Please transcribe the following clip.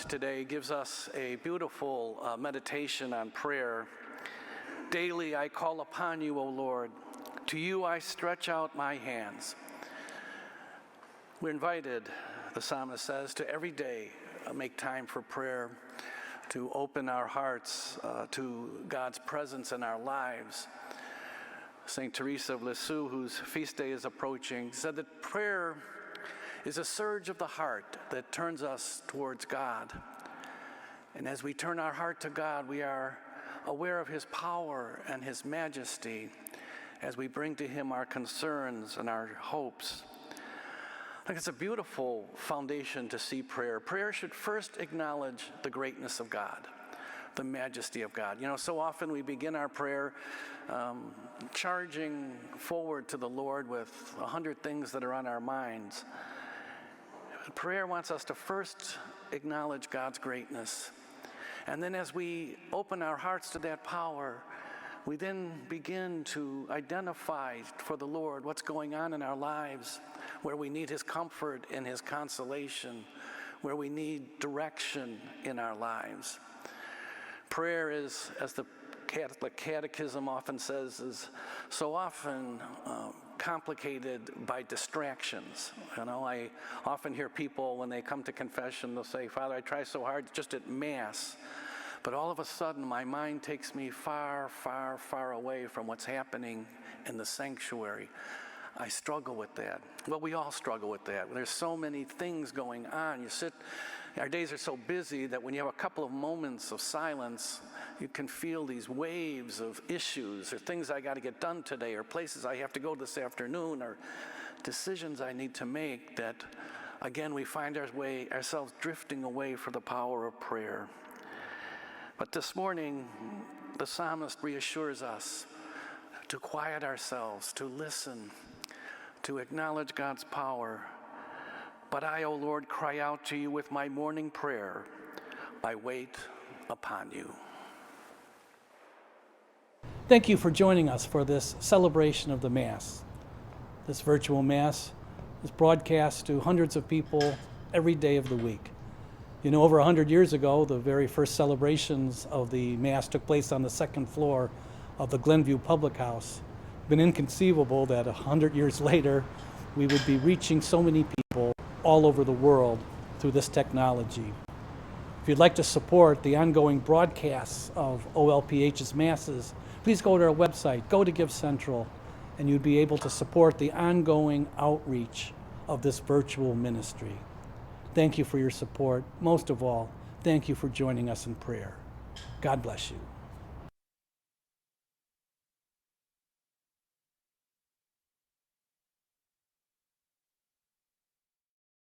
today gives us a beautiful meditation on prayer. Daily I call upon you, O Lord. To you I stretch out my hands. We're invited, the psalmist says, to every day make time for prayer, to open our hearts to God's presence in our lives. St. Teresa of Lisieux, whose feast day is approaching, said that prayer is a surge of the heart that turns us towards God. And as we turn our heart to God, we are aware of his power and his majesty as we bring to him our concerns and our hopes. I think it's a beautiful foundation to see prayer. Prayer should first acknowledge the greatness of God, the majesty of God. You know, so often we begin our prayer charging forward to the Lord with 100 things that are on our minds. Prayer wants us to first acknowledge God's greatness. And then as we open our hearts to that power, we then begin to identify for the Lord what's going on in our lives, where we need his comfort and his consolation, where we need direction in our lives. Prayer is, as the Catholic Catechism often says, is so often complicated by distractions. You know, I often hear people when they come to confession, they'll say, Father, I try so hard just at Mass, but all of a sudden my mind takes me far, far, far away from what's happening in the sanctuary. I struggle with that. Well, we all struggle with that. There's so many things going on. Our days are so busy that when you have a couple of moments of silence, you can feel these waves of issues or things I got to get done today or places I have to go this afternoon or decisions I need to make that, again, we find ourselves drifting away from the power of prayer. But this morning, the psalmist reassures us to quiet ourselves, to listen, to acknowledge God's power. But I, O Lord, cry out to you with my morning prayer. I wait upon you. Thank you for joining us for this celebration of the Mass. This virtual Mass is broadcast to hundreds of people every day of the week. You know, over 100 years ago, the very first celebrations of the Mass took place on the second floor of the Glenview Public House. It's been inconceivable that 100 years later, we would be reaching so many people all over the world through this technology. If you'd like to support the ongoing broadcasts of OLPH's Masses, please go to our website, go to Give Central, and you'd be able to support the ongoing outreach of this virtual ministry. Thank you for your support. Most of all, thank you for joining us in prayer. God bless you.